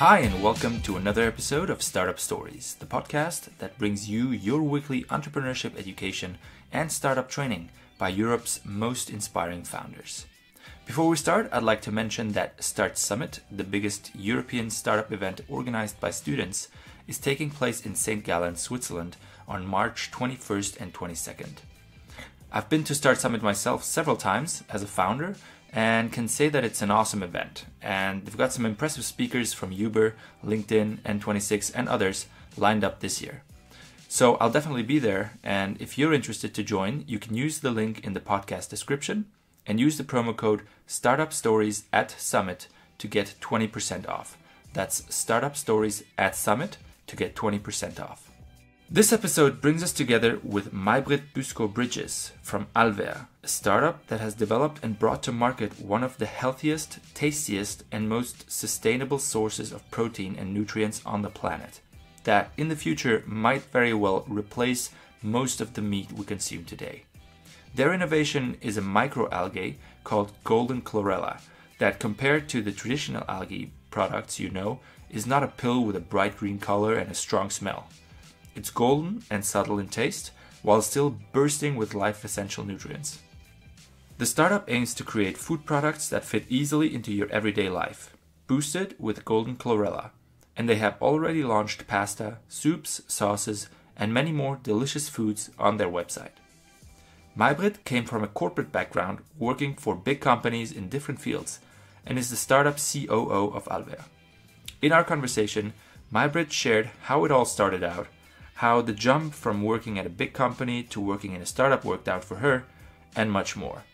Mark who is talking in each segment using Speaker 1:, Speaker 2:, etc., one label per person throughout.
Speaker 1: Hi, and welcome to another episode of Startup Stories, the podcast that brings you your weekly entrepreneurship education and startup training by Europe's most inspiring founders. Before we start, I'd like to mention that Start Summit, the biggest European startup event organized by students, is taking place in St. Gallen, Switzerland on March 21st and 22nd. I've been to Start Summit myself several times as a founder and can say that it's an awesome event. And they've got some impressive speakers from Uber, LinkedIn, N26, and others lined up this year. So I'll definitely be there, and if you're interested to join, you can use the link in the podcast description and use the promo code StartupStories@Summit to get 20% off. That's StartupStories@Summit to get 20% off. This episode brings us together with Majbritt Bridges from Alver, a startup that has developed and brought to market one of the healthiest, tastiest, and most sustainable sources of protein and nutrients on the planet, that in the future might very well replace most of the meat we consume today. Their innovation is a microalgae called Golden Chlorella that, compared to the traditional algae products is not a pill with a bright green color and a strong smell. It's golden and subtle in taste, while still bursting with life-essential nutrients. The startup aims to create food products that fit easily into your everyday life, boosted with Golden Chlorella, and they have already launched pasta, soups, sauces, and many more delicious foods on their website. Majbritt came from a corporate background working for big companies in different fields, and is the startup COO of Alver. In our conversation, Majbritt shared how it all started out, how the jump from working at a big company to working in a startup worked out for her, and much more.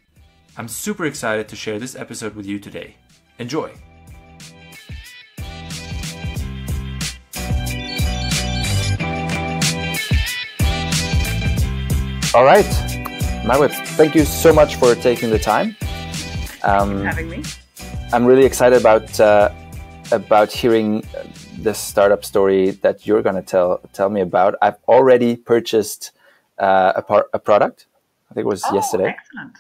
Speaker 1: I'm super excited to share this episode with you today. Enjoy! All right, Majbritt, thank you so much for taking the time.
Speaker 2: Thanks for having me.
Speaker 1: I'm really excited about hearing the startup story that you're going to tell me about. I've already purchased a product. I think it was yesterday.
Speaker 2: Excellent.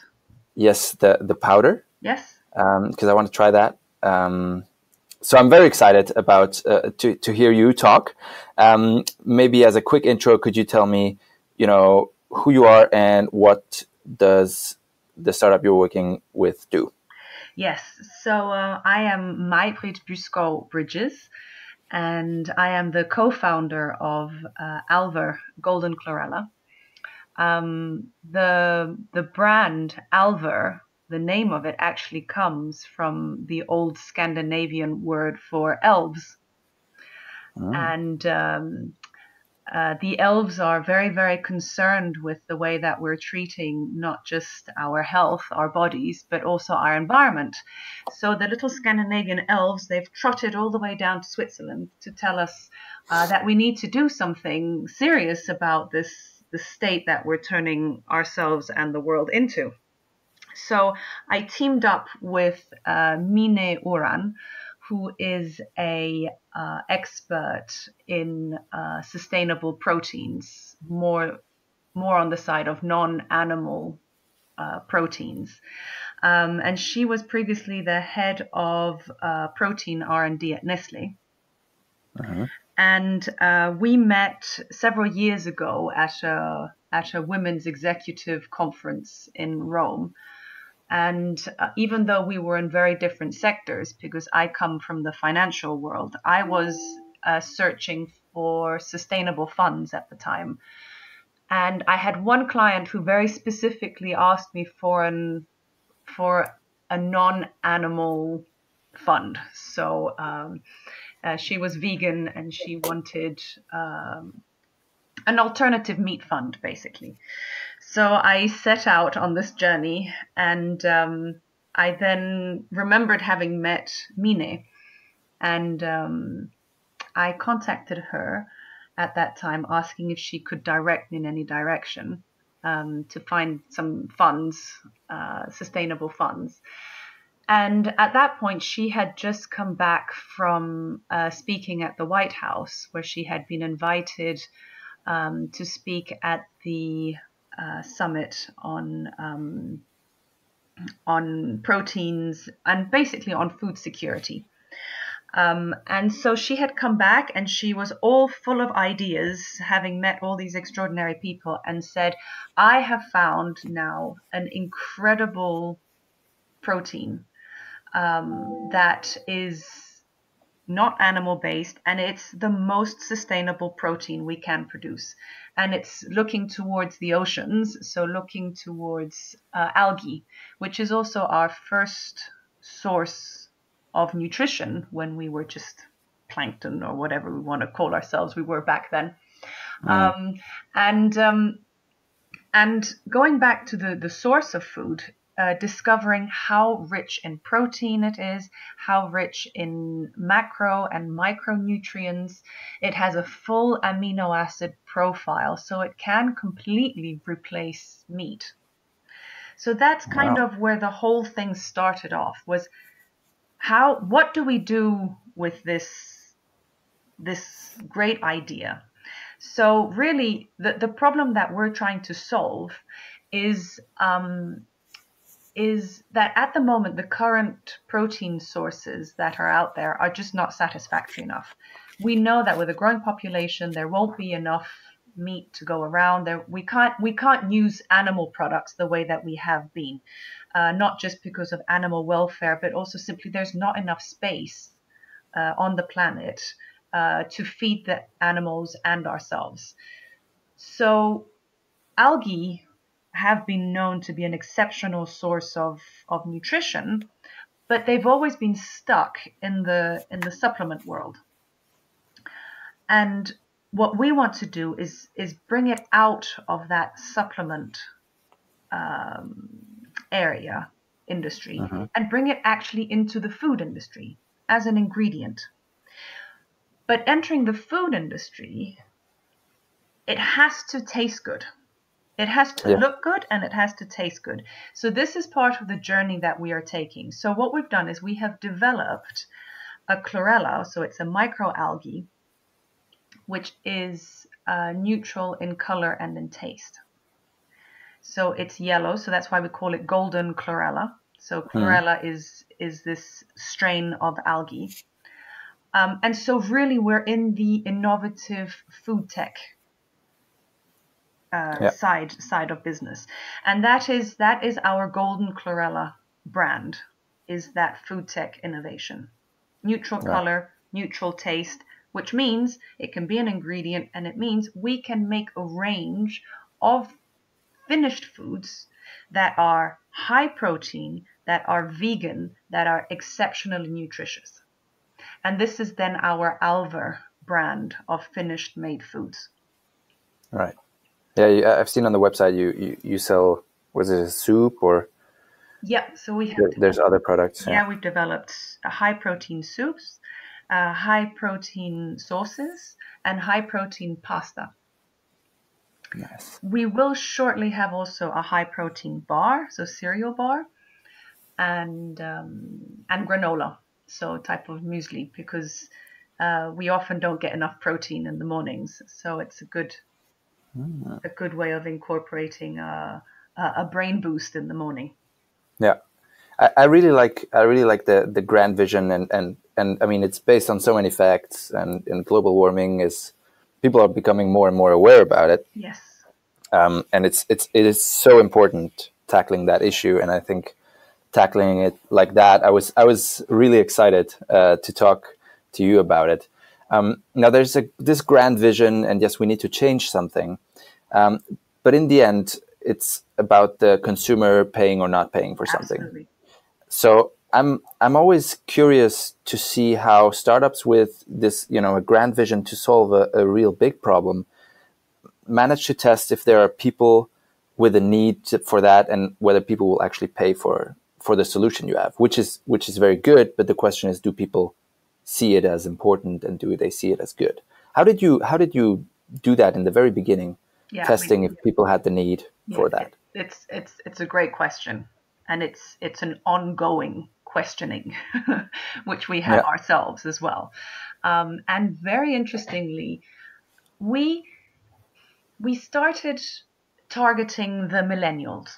Speaker 1: Yes, the powder.
Speaker 2: Yes.
Speaker 1: Because I want to try that. So I'm very excited about to hear you talk. Maybe as a quick intro, could you tell me, who you are and what does the startup you're working with do?
Speaker 2: Yes. So I am Majbritt Bridges, and I am the co-founder of Alver, Golden Chlorella. The brand Alver, the name of it actually comes from the old Scandinavian word for elves. And the elves are very, very concerned with the way that we're treating not just our health, our bodies, but also our environment. So the little Scandinavian elves, they've trotted all the way down to Switzerland to tell us that we need to do something serious about the state that we're turning ourselves and the world into. So I teamed up with Mine Oran, who is a expert in sustainable proteins, more on the side of non-animal proteins. And she was previously the head of protein R&D at Nestle. Uh-huh. And we met several years ago at a women's executive conference in Rome. And even though we were in very different sectors, because I come from the financial world, I was searching for sustainable funds at the time. And I had one client who very specifically asked me for a non-animal fund. So she was vegan and she wanted an alternative meat fund, basically. So I set out on this journey, and I then remembered having met Mine, and I contacted her at that time asking if she could direct me in any direction to find some funds, sustainable funds. And at that point, she had just come back from speaking at the White House, where she had been invited to speak at the summit on proteins and basically on food security. And so she had come back and she was all full of ideas, having met all these extraordinary people, and said, I have found now an incredible protein that is not animal based, and it's the most sustainable protein we can produce. And it's looking towards the oceans, so looking towards algae, which is also our first source of nutrition when we were just plankton or whatever we want to call ourselves. We were back then. And going back to the source of food, discovering how rich in protein it is, how rich in macro and micronutrients. It has a full amino acid profile, so it can completely replace meat. So that's kind of where the whole thing started off, was what do we do with this great idea? So really, the problem that we're trying to solve is that at the moment, the current protein sources that are out there are just not satisfactory enough. We know that with a growing population, there won't be enough meat to go around. We can't use animal products the way that we have been, not just because of animal welfare, but also simply there's not enough space on the planet to feed the animals and ourselves. So algae have been known to be an exceptional source of nutrition, but they've always been stuck in the supplement world. And what we want to do is bring it out of that supplement area industry and bring it actually into the food industry as an ingredient. But entering the food industry, it has to taste good. It has to look good and it has to taste good. So this is part of the journey that we are taking. So what we've done is we have developed a chlorella, so it's a microalgae, which is neutral in color and in taste. So it's yellow, so that's why we call it Golden Chlorella. So chlorella is this strain of algae. And so really we're in the innovative food tech side of business, and that is our Golden Chlorella brand, is that food tech innovation. Neutral color, neutral taste, which means it can be an ingredient, and it means we can make a range of finished foods that are high protein, that are vegan, that are exceptionally nutritious. And this is then our Alver brand of finished made foods.
Speaker 1: Right. Yeah, I've seen on the website you sell, was it a soup or?
Speaker 2: Yeah, so we have.
Speaker 1: There's other products.
Speaker 2: Yeah, we've developed high protein soups, high protein sauces, and high protein pasta.
Speaker 1: Nice.
Speaker 2: We will shortly have also a high protein bar, so cereal bar, and granola, so type of muesli, because we often don't get enough protein in the mornings, so it's a good way of incorporating a brain boost in the morning.
Speaker 1: Yeah, I really like the grand vision, and I mean, it's based on so many facts, and global warming is, people are becoming more and more aware about it.
Speaker 2: Yes.
Speaker 1: And it is so important tackling that issue, and I think tackling it like that, I was really excited to talk to you about it. Now there's this grand vision, and yes, we need to change something. But in the end, it's about the consumer paying or not paying for something.
Speaker 2: Absolutely.
Speaker 1: So I'm always curious to see how startups with this, a grand vision to solve a real big problem manage to test if there are people with a need for that, and whether people will actually pay for the solution you have, which is very good. But the question is, do people see it as important, and do they see it as good? How did you do that in the very beginning? Yeah, testing if people had the need for that.
Speaker 2: It's a great question, and it's an ongoing questioning, which we have ourselves as well. And very interestingly, we started targeting the millennials.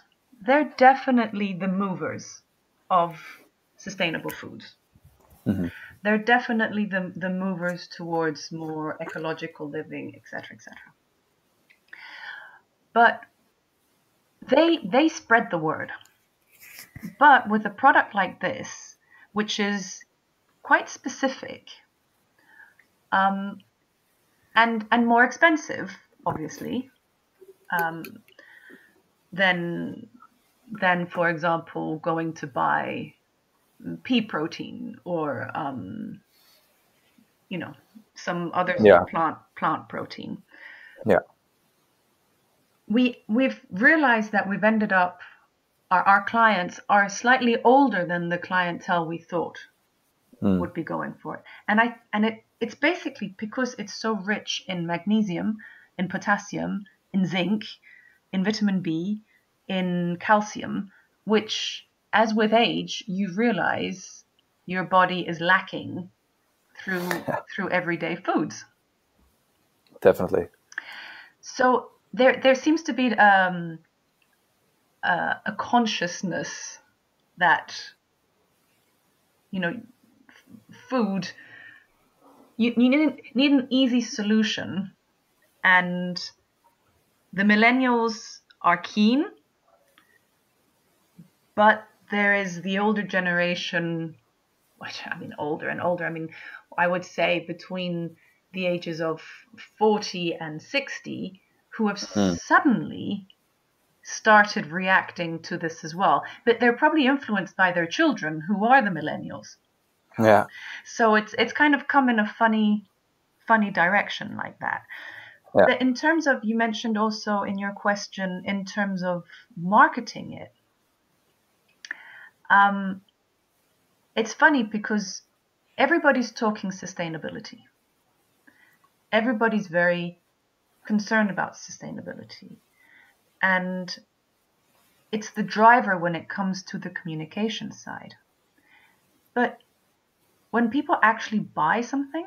Speaker 2: They're definitely the movers of sustainable foods. They're definitely the movers towards more ecological living, etc., etc. But they spread the word. But with a product like this, which is quite specific, and more expensive, obviously, than for example going to buy pea protein or some other sort of plant protein.
Speaker 1: Yeah.
Speaker 2: We've realized that we've ended up, our clients are slightly older than the clientele we thought would be going for it. And it's basically because it's so rich in magnesium, in potassium, in zinc, in vitamin B, in calcium, which, as with age, you realize your body is lacking through everyday foods.
Speaker 1: Definitely.
Speaker 2: So there seems to be a consciousness that, food, you need an easy solution, and the millennials are keen, but there is the older generation, older and older. I would say between the ages of 40 and 60, who have suddenly started reacting to this as well. But they're probably influenced by their children, who are the millennials.
Speaker 1: Yeah.
Speaker 2: So it's kind of come in a funny direction like that.
Speaker 1: Yeah.
Speaker 2: But in terms of, you mentioned also in your question, in terms of marketing it, it's funny because everybody's talking sustainability. Everybody's very concerned about sustainability. And it's the driver when it comes to the communication side. But when people actually buy something,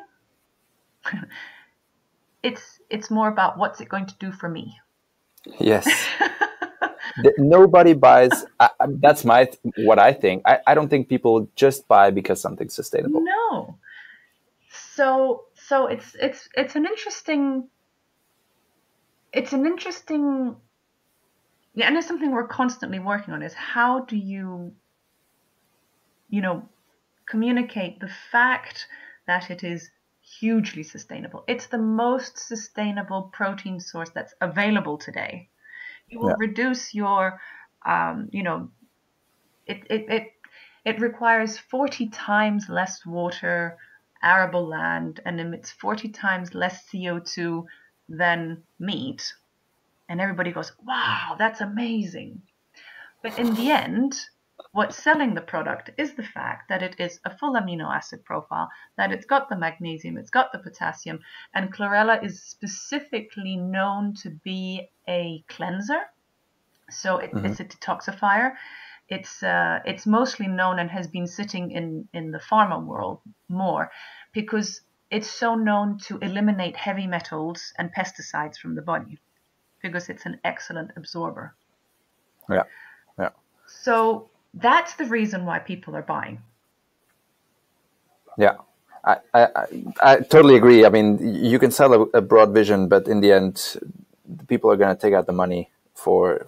Speaker 2: it's more about what's it going to do for me.
Speaker 1: Yes. Nobody buys. That's what I think. I don't think people just buy because something's sustainable.
Speaker 2: No. So it's an interesting. Yeah, and it's something we're constantly working on, is how do you communicate the fact that it is hugely sustainable. It's the most sustainable protein source that's available today. You will reduce your, it requires 40 times less water, arable land, and emits 40 times less CO2 than meat. And everybody goes, wow, that's amazing. But in the end, what's selling the product is the fact that it is a full amino acid profile, that it's got the magnesium, it's got the potassium, and chlorella is specifically known to be a cleanser. So it's a detoxifier. It's mostly known and has been sitting in the pharma world more because it's so known to eliminate heavy metals and pesticides from the body, because it's an excellent absorber.
Speaker 1: Yeah.
Speaker 2: So that's the reason why people are buying.
Speaker 1: Yeah, I totally agree. I mean, you can sell a broad vision, but in the end, people are going to take out the money for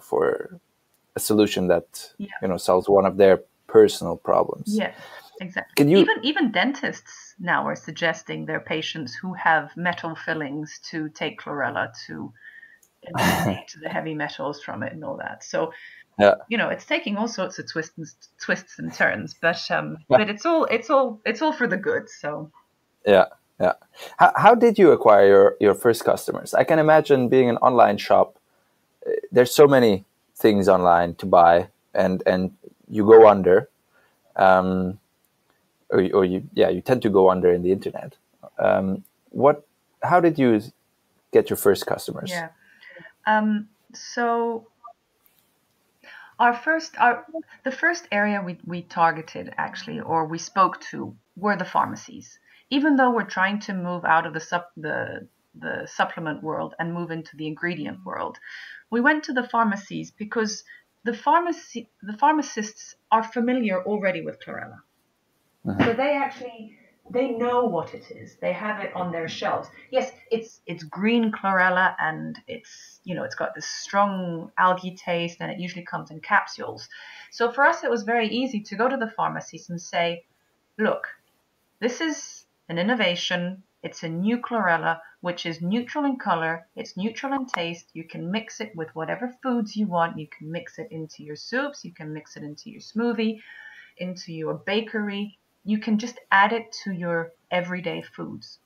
Speaker 1: a solution that solves one of their personal problems.
Speaker 2: Yeah, exactly. Even dentists now are suggesting their patients who have metal fillings to take chlorella to eliminate the heavy metals from it and all that. So.
Speaker 1: Yeah.
Speaker 2: It's taking all sorts of twists and turns, but it's all for the good. So.
Speaker 1: Yeah. How did you acquire your first customers? I can imagine being an online shop. There's so many things online to buy, and you go under, or you tend to go under in the internet. How did you get your first customers?
Speaker 2: Yeah. So. The first area we targeted, actually, or we spoke to, were the pharmacies. Even though we're trying to move out of the supplement world and move into the ingredient world, we went to the pharmacies because the pharmacists are familiar already with chlorella. So they actually they know what it is. They have it on their shelves. Yes, it's green chlorella, and it's got this strong algae taste, and it usually comes in capsules. So for us, it was very easy to go to the pharmacies and say, look, this is an innovation. It's a new chlorella, which is neutral in color. It's neutral in taste. You can mix it with whatever foods you want. You can mix it into your soups. You can mix it into your smoothie, into your bakery. You can just add it to your everyday foods,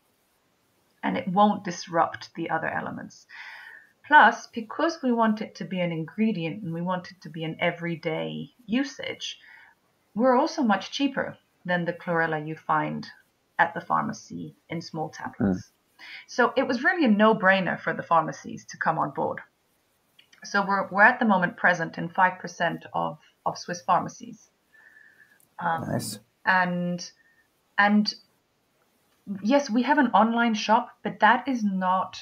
Speaker 2: and it won't disrupt the other elements. Plus, because we want it to be an ingredient and we want it to be an everyday usage, we're also much cheaper than the chlorella you find at the pharmacy in small tablets. So it was really a no-brainer for the pharmacies to come on board. So we're at the moment present in 5% of Swiss pharmacies.
Speaker 3: Nice.
Speaker 2: And yes, we have an online shop, but that is not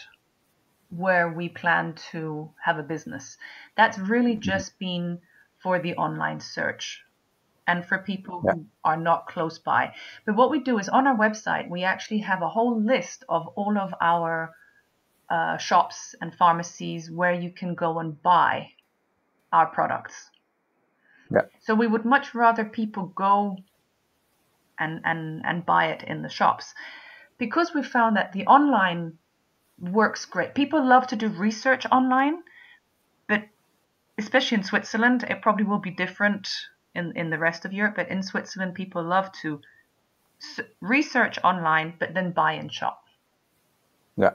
Speaker 2: where we plan to have a business. That's really just been for the online search and for people who are not close by. But what we do is on our website, we actually have a whole list of all of our shops and pharmacies where you can go and buy our products.
Speaker 3: Yeah.
Speaker 2: So we would much rather people go and buy it in the shops, because we found that the online works great. People love to do research online, but especially in Switzerland, it probably will be different in the rest of Europe. But in Switzerland, people love to research online, but then buy in shop.
Speaker 3: Yeah.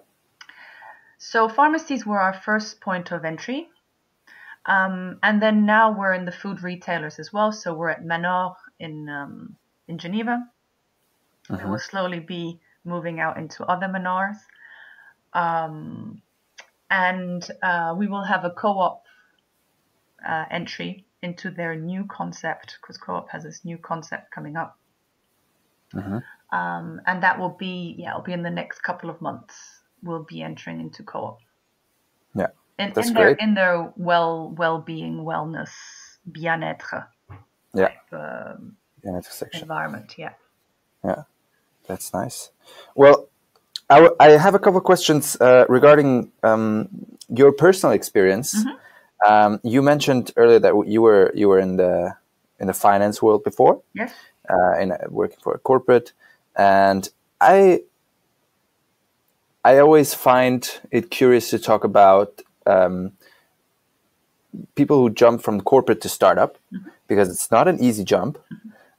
Speaker 2: So pharmacies were our first point of entry. And then now we're in the food retailers as well. So we're at Manor in Geneva. We will slowly be moving out into other Manors. And we will have a co-op entry into their new concept, because co-op has this new concept coming up. And that will be, it'll be in the next couple of months. We'll be entering into co-op.
Speaker 3: Yeah, that's
Speaker 2: great.
Speaker 3: great.
Speaker 2: In their well-being, wellness, bien-être
Speaker 3: section.
Speaker 2: Environment.
Speaker 3: Yeah, that's nice. Well, I have a couple of questions regarding your personal experience. You mentioned earlier that you were in the finance world before.
Speaker 2: Yes.
Speaker 3: In working for a corporate, and I always find it curious to talk about people who jump from corporate to startup, because it's not an easy jump.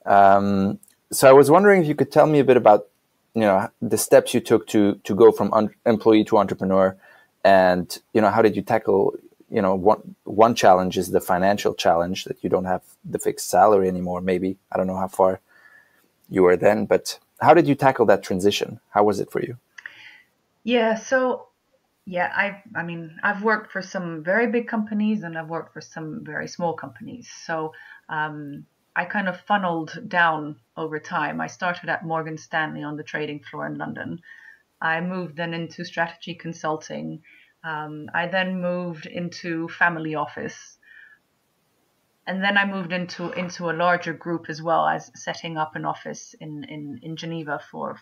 Speaker 3: So I was wondering if you could tell me a bit about the steps you took to go from employee to entrepreneur, and how did you tackle one challenge is the financial challenge, that you don't have the fixed salary anymore. Maybe I don't know how far you were then, but how did you tackle that transition? How was it for you?
Speaker 2: Yeah, so I've worked for some very big companies and I've worked for some very small companies. So I kind of funneled down over time. I started at Morgan Stanley on the trading floor in London. I moved then into strategy consulting. I then moved into family office. And then I moved into a larger group, as well as setting up an office in Geneva for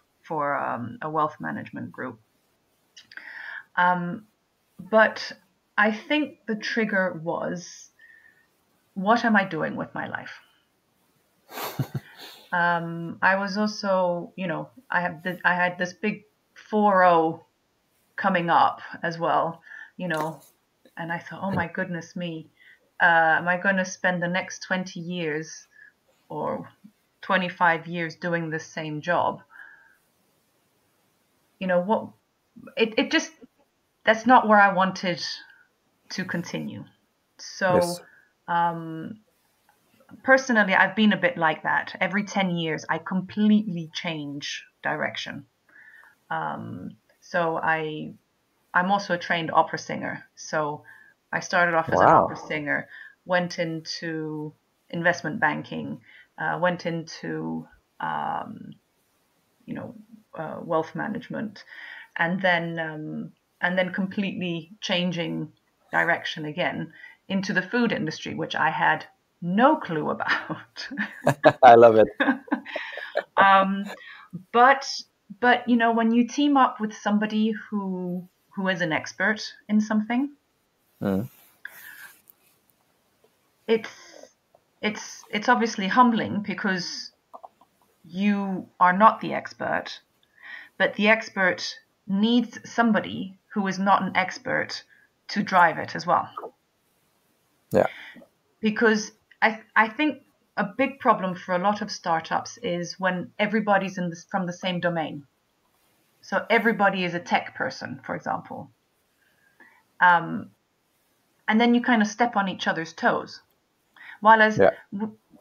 Speaker 2: a wealth management group. But I think the trigger was, what am I doing with my life? I was also, I had this big 4-0 coming up as well, and I thought, oh my goodness me, am I going to spend the next 20 years or 25 years doing the same job? It just, that's not where I wanted to continue. So, personally, I've been a bit like that. Every 10 years, I completely change direction. So I'm also a trained opera singer. So I started off as an opera singer, went into investment banking, went into, wealth management, and then completely changing direction again into the food industry, which I had no clue about.
Speaker 3: I love it.
Speaker 2: But when you team up with somebody who is an expert in something, it's obviously humbling because you are not the expert, but the expert needs somebody who is not an expert to drive it as well.
Speaker 3: Yeah.
Speaker 2: Because I think a big problem for a lot of startups is when everybody's from the same domain. So everybody is a tech person, for example. And then you kind of step on each other's toes. While as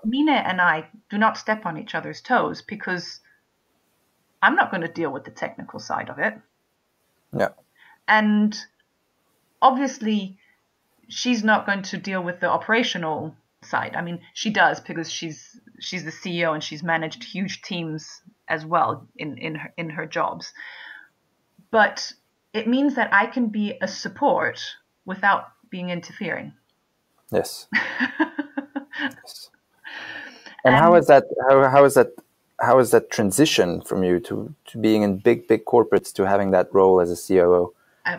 Speaker 2: Mine and I do not step on each other's toes because I'm not going to deal with the technical side of it.
Speaker 3: Yeah.
Speaker 2: And obviously, she's not going to deal with the operational side. I mean, she does because she's the CEO and she's managed huge teams as well in her jobs. But it means that I can be a support without being interfering.
Speaker 3: Yes. Yes. And how is that transition from you to being in big corporates to having that role as a COO?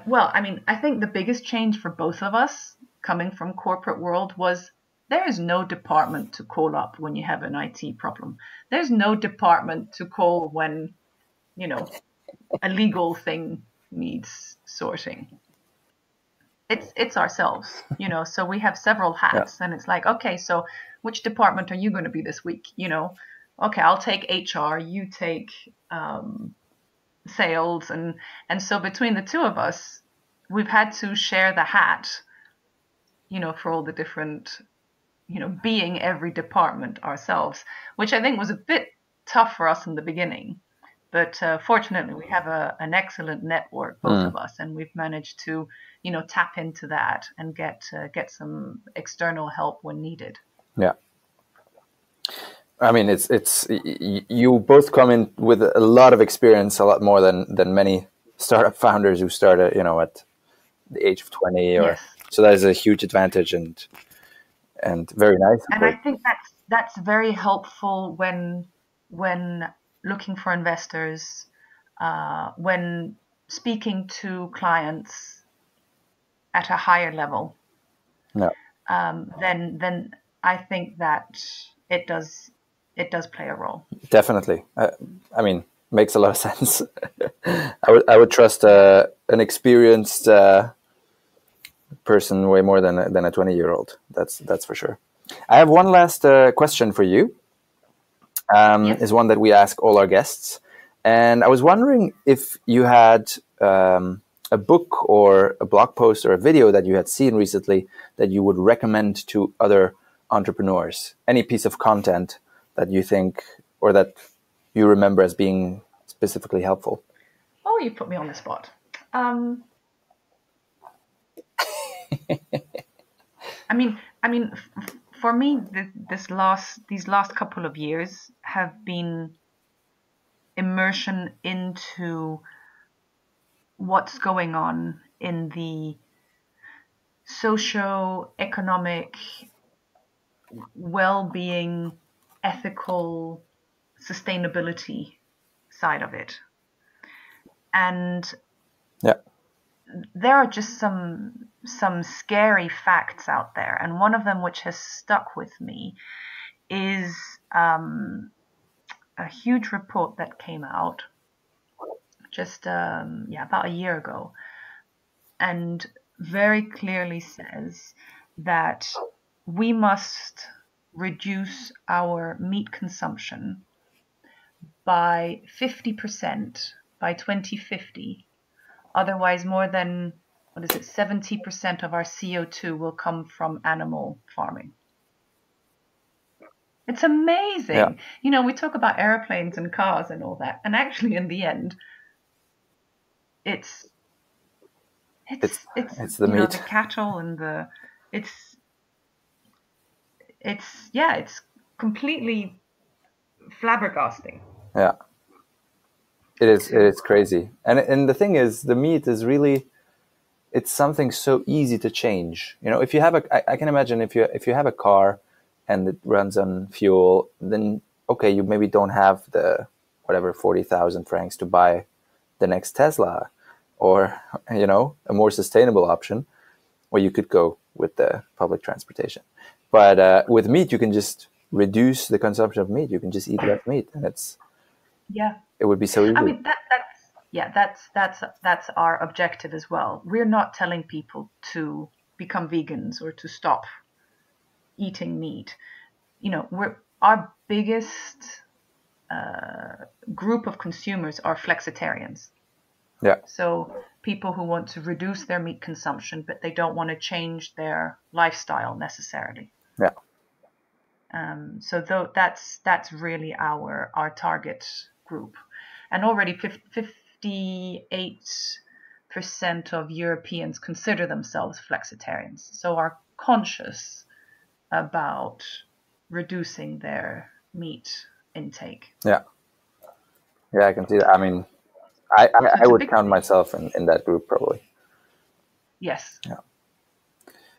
Speaker 2: Well, I mean, I think the biggest change for both of us coming from corporate world was there is no department to call up when you have an IT problem. There's no department to call when, a legal thing needs sorting. It's ourselves, so we have several hats and it's like, okay, so which department are you going to be this week? Okay, I'll take HR, you take sales. And so between the two of us, we've had to share the hat, for all the different, being every department ourselves, which I think was a bit tough for us in the beginning. But fortunately, we have an excellent network, both of us, and we've managed to, tap into that and get some external help when needed.
Speaker 3: Yeah. I mean, it's you both come in with a lot of experience, a lot more than many startup founders who started, at the age of 20, or so that is a huge advantage and very nice.
Speaker 2: And I think that's very helpful when looking for investors, when speaking to clients at a higher level.
Speaker 3: No.
Speaker 2: Then I think that it does play a role.
Speaker 3: Definitely. I mean, makes a lot of sense. I would trust an experienced person way more than a 20-year-old. That's for sure. I have one last question for you. Is one that we ask all our guests, and I was wondering if you had a book or a blog post or a video that you had seen recently that you would recommend to other entrepreneurs. Any piece of content that you think or that you remember as being specifically helpful?
Speaker 2: Oh, you put me on the spot. I mean, for me, these last couple of years have been immersion into what's going on in the socio-economic, well-being, ethical, sustainability side of it. And there are just some scary facts out there. And one of them which has stuck with me is a huge report that came out just about a year ago, and very clearly says that we must reduce our meat consumption by 50% by 2050. Otherwise, more than 70% of our CO2 will come from animal farming. It's amazing.
Speaker 3: Yeah.
Speaker 2: We talk about airplanes and cars and all that, and actually, in the end, it's
Speaker 3: the meat,
Speaker 2: the cattle, and it's completely flabbergasting.
Speaker 3: Yeah, it is crazy. And the thing is, the meat is really, it's something so easy to change. If you have I can imagine if you have a car and it runs on fuel, then okay, you maybe don't have the whatever 40,000 francs to buy the next Tesla, or a more sustainable option, where you could go with the public transportation. But with meat, you can just reduce the consumption of meat. You can just eat less meat, and it would be so easy.
Speaker 2: I mean, that's our objective as well. We're not telling people to become vegans or to stop eating meat. Our biggest group of consumers are flexitarians.
Speaker 3: Yeah.
Speaker 2: So people who want to reduce their meat consumption, but they don't want to change their lifestyle necessarily.
Speaker 3: Yeah.
Speaker 2: So that's really our target group, and already 58% of Europeans consider themselves flexitarians. So are conscious about reducing their meat intake.
Speaker 3: Yeah, I can see that. I mean, I would count myself in that group probably.
Speaker 2: Yes.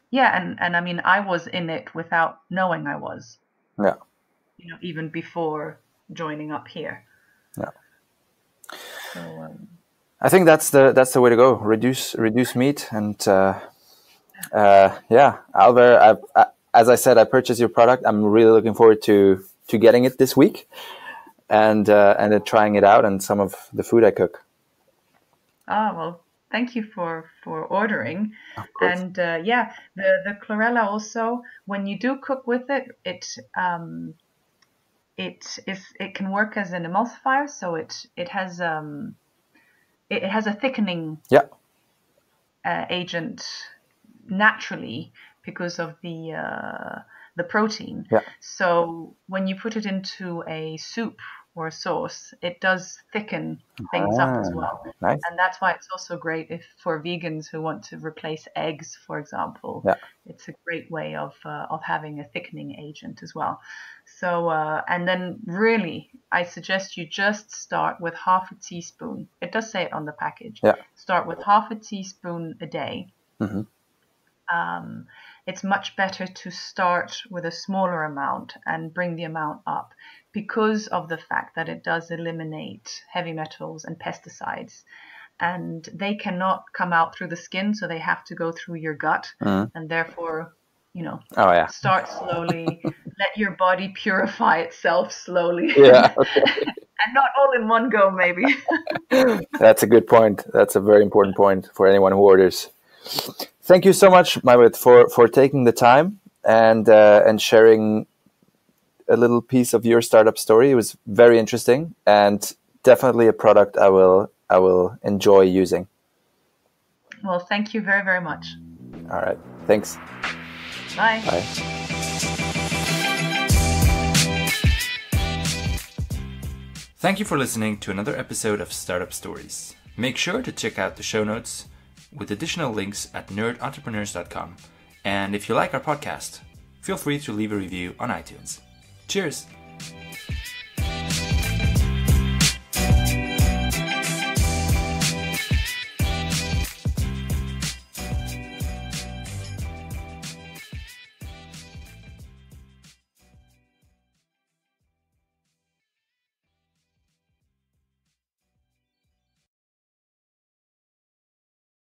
Speaker 2: Yeah, and I mean, I was in it without knowing I was.
Speaker 3: Yeah.
Speaker 2: Even before joining up here.
Speaker 3: Yeah.
Speaker 2: So
Speaker 3: I think that's the way to go. Reduce meat, and Alver. As I said, I purchased your product. I'm really looking forward to getting it this week, and then trying it out and some of the food I cook.
Speaker 2: Well, thank you for ordering.
Speaker 3: Of course.
Speaker 2: And the chlorella also, when you do cook with it, it can work as an emulsifier, so it has a thickening agent naturally because of the protein.
Speaker 3: Yeah.
Speaker 2: So when you put it into a soup or a sauce, it does thicken things up as well.
Speaker 3: Nice.
Speaker 2: And that's why it's also great for vegans who want to replace eggs, for example.
Speaker 3: Yeah.
Speaker 2: It's a great way of having a thickening agent as well. So and then really, I suggest you just start with half a teaspoon. It does say it on the package.
Speaker 3: Yeah.
Speaker 2: Start with half a teaspoon a day.
Speaker 3: Mm-hmm.
Speaker 2: It's much better to start with a smaller amount and bring the amount up, because of the fact that it does eliminate heavy metals and pesticides, and they cannot come out through the skin, so they have to go through your gut. And therefore, start slowly, let your body purify itself slowly.
Speaker 3: Yeah. Okay.
Speaker 2: And not all in one go, maybe.
Speaker 3: That's a good point. That's a very important point for anyone who orders. Thank you so much, Majbritt, for taking the time and sharing a little piece of your startup story. It was very interesting, and definitely a product I will enjoy using.
Speaker 2: Well, thank you very, very much.
Speaker 3: All right. Thanks.
Speaker 2: Bye.
Speaker 3: Bye.
Speaker 1: Thank you for listening to another episode of Startup Stories. Make sure to check out the show notes with additional links at nerdentrepreneurs.com. And if you like our podcast, feel free to leave a review on iTunes. Cheers!